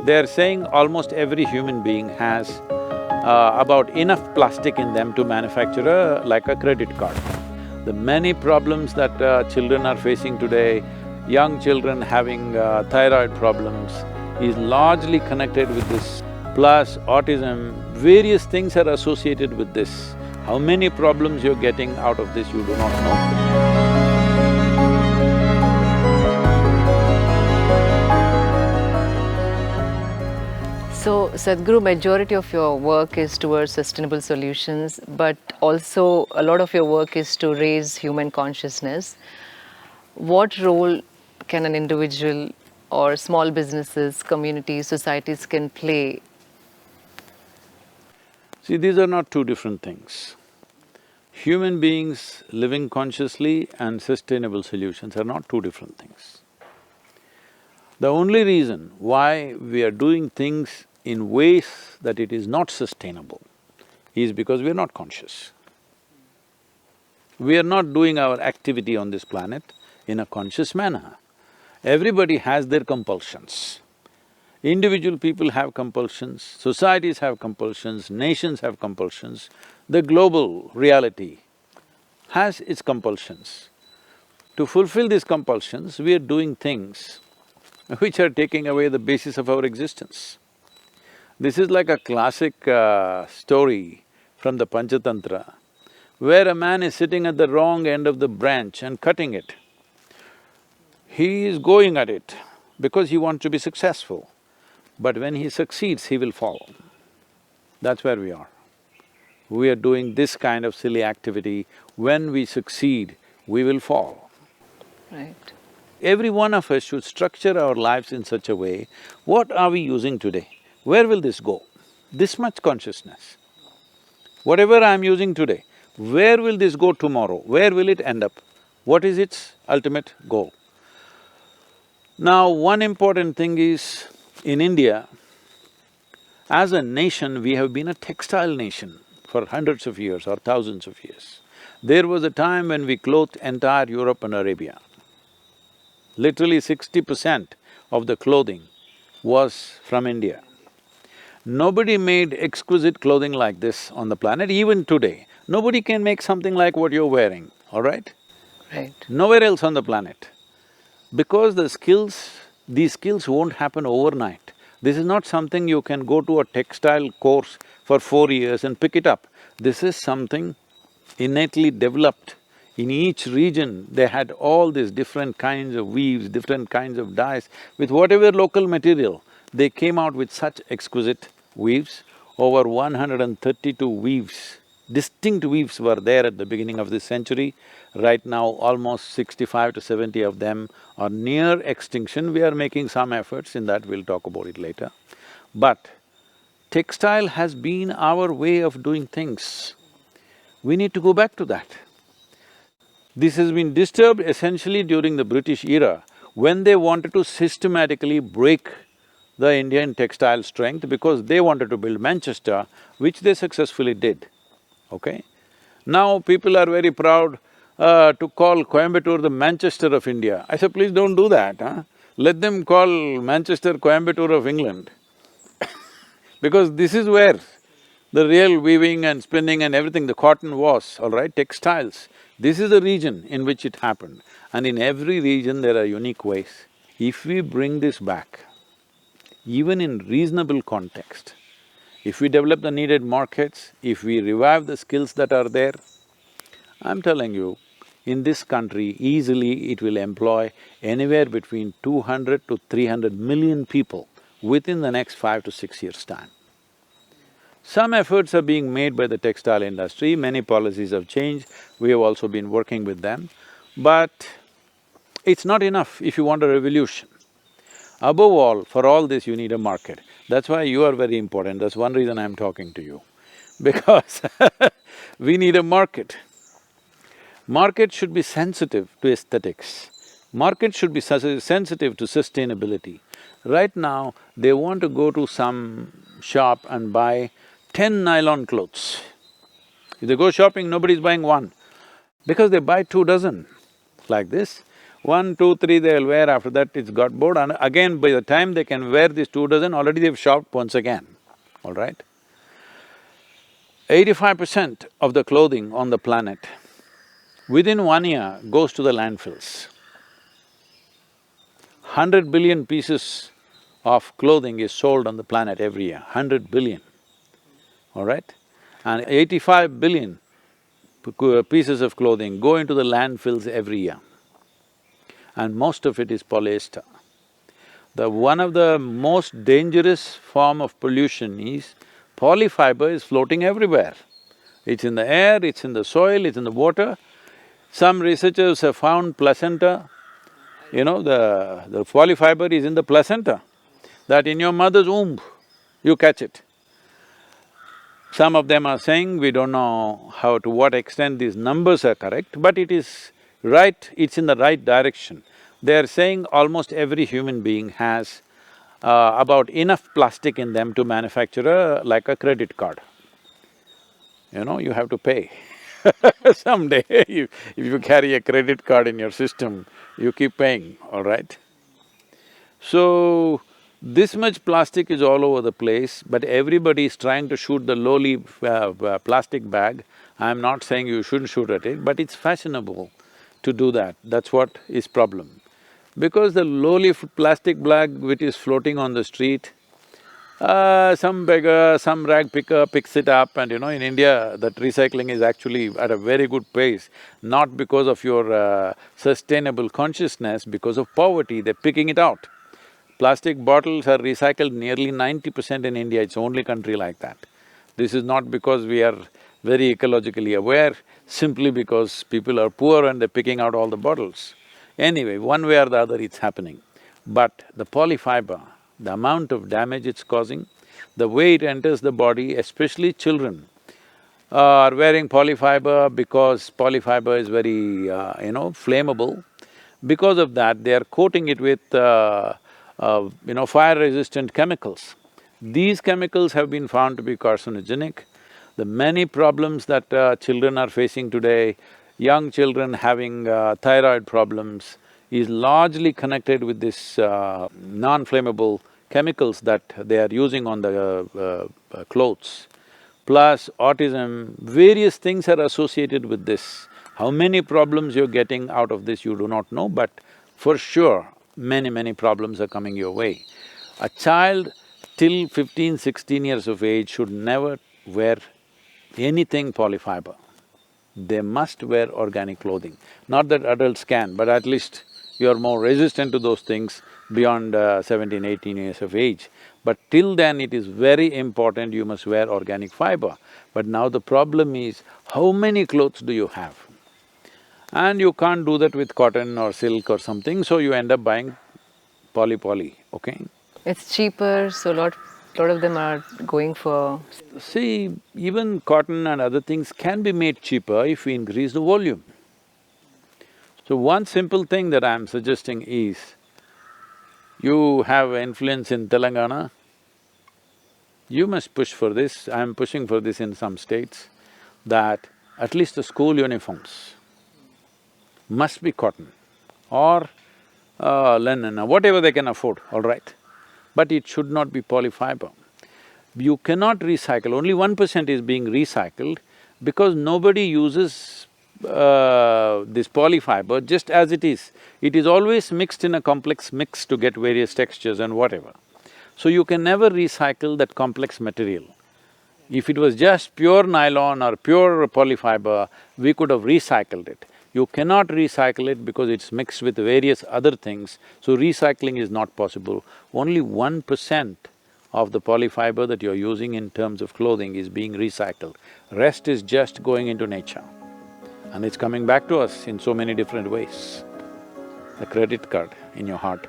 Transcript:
They're saying almost every human being has about enough plastic in them to manufacture like a credit card. The many problems that children are facing today, young children having thyroid problems, is largely connected with this. Plus autism, various things are associated with this. How many problems you're getting out of this, you do not know. So, Sadhguru, majority of your work is towards sustainable solutions, but also a lot of your work is to raise human consciousness. What role can an individual or small businesses, communities, societies can play? See, these are not two different things. Human beings living consciously and sustainable solutions are not two different things. The only reason why we are doing things in ways that it is not sustainable is because we are not conscious. We are not doing our activity on this planet in a conscious manner. Everybody has their compulsions. Individual people have compulsions, societies have compulsions, nations have compulsions. The global reality has its compulsions. To fulfill these compulsions, we are doing things which are taking away the basis of our existence. This is like a classic story from the Panchatantra, where a man is sitting at the wrong end of the branch and cutting it. He is going at it because he wants to be successful, but when he succeeds, he will fall. That's where we are. We are doing this kind of silly activity. When we succeed, we will fall. Right. Every one of us should structure our lives in such a way, what are we using today? Where will this go? This much consciousness. Whatever I'm using today, where will this go tomorrow? Where will it end up? What is its ultimate goal? Now, one important thing is, in India, as a nation, we have been a textile nation for hundreds of years or thousands of years. There was a time when we clothed entire Europe and Arabia. Literally 60% of the clothing was from India. Nobody made exquisite clothing like this on the planet, even today. Nobody can make something like what you're wearing, all right? Right. Nowhere else on the planet. Because these skills won't happen overnight. This is not something you can go to a textile course for 4 years and pick it up. This is something innately developed. In each region, they had all these different kinds of weaves, different kinds of dyes. With whatever local material, they came out with such exquisite weaves. Over 132 weaves, distinct weaves were there at the beginning of this century. Right now, almost 65 to 70 of them are near extinction. We are making some efforts in that, we'll talk about it later. But textile has been our way of doing things. We need to go back to that. This has been disturbed essentially during the British era, when they wanted to systematically break the Indian textile strength because they wanted to build Manchester, which they successfully did, okay? Now people are very proud to call Coimbatore the Manchester of India. I said, please don't do that, huh? Let them call Manchester Coimbatore of England because this is where the real weaving and spinning and everything, the cotton was, all right, textiles. This is the region in which it happened, and in every region there are unique ways. If we bring this back, even in reasonable context, if we develop the needed markets, if we revive the skills that are there, I'm telling you, in this country, easily it will employ anywhere between 200 to 300 million people within the next 5 to 6 years' time. Some efforts are being made by the textile industry, many policies have changed, we have also been working with them, but it's not enough if you want a revolution. Above all, for all this you need a market. That's why you are very important, that's one reason I'm talking to you, because we need a market. Market should be sensitive to aesthetics. Market should be sensitive to sustainability. Right now, they want to go to some shop and buy 10 nylon clothes. If they go shopping, nobody's buying one, because they buy 2 dozen like this. 1, 2, 3 they'll wear, after that it's got bored, and again by the time they can wear these 2 dozen, already they've shopped once again, all right? 85% of the clothing on the planet within 1 year goes to the landfills. 100 billion pieces of clothing is sold on the planet every year, 100 billion, all right? And 85 billion pieces of clothing go into the landfills every year, and most of it is polyester. One of the most dangerous form of pollution is polyfiber is floating everywhere. It's in the air, it's in the soil, it's in the water. Some researchers have found placenta, the polyfiber is in the placenta, that in your mother's womb, you catch it. Some of them are saying, we don't know to what extent these numbers are correct, but it is right, it's in the right direction. They are saying almost every human being has about enough plastic in them to manufacture like a credit card. You have to pay. Someday, if you carry a credit card in your system, you keep paying, all right? So, this much plastic is all over the place, but everybody is trying to shoot the lowly plastic bag. I'm not saying you shouldn't shoot at it, but it's fashionable to do that, that's what is problem. Because the lowly plastic bag which is floating on the street, some beggar, some rag picker picks it up, and in India, that recycling is actually at a very good pace, not because of your sustainable consciousness, because of poverty, they're picking it out. Plastic bottles are recycled nearly 90% in India, it's the only country like that. This is not because we are very ecologically aware, simply because people are poor and they're picking out all the bottles. Anyway, one way or the other it's happening. But the polyfiber, the amount of damage it's causing, the way it enters the body, especially children are wearing polyfiber because polyfiber is very, flammable. Because of that, they are coating it with, fire-resistant chemicals. These chemicals have been found to be carcinogenic. The many problems that children are facing today, young children having thyroid problems, is largely connected with this non-flammable chemicals that they are using on the clothes. Plus autism, various things are associated with this. How many problems you're getting out of this, you do not know, but for sure, many problems are coming your way. A child till 15, 16 years of age should never wear anything polyfiber. They must wear organic clothing. Not that adults can, but at least you're more resistant to those things beyond 17, 18 years of age. But till then, it is very important you must wear organic fiber. But now the problem is, how many clothes do you have? And you can't do that with cotton or silk or something, so you end up buying poly, okay? It's cheaper, so lot of them are going for… See, even cotton and other things can be made cheaper if we increase the volume. So one simple thing that I'm suggesting is, you have influence in Telangana, you must push for this, I'm pushing for this in some states, that at least the school uniforms must be cotton or linen or whatever they can afford, all right? But it should not be polyfiber. You cannot recycle, only 1% is being recycled because nobody uses this polyfiber just as it is. It is always mixed in a complex mix to get various textures and whatever. So you can never recycle that complex material. If it was just pure nylon or pure polyfiber, we could have recycled it. You cannot recycle it because it's mixed with various other things, so recycling is not possible. Only 1% of the polyfiber that you're using in terms of clothing is being recycled. Rest is just going into nature. And it's coming back to us in so many different ways. A credit card in your heart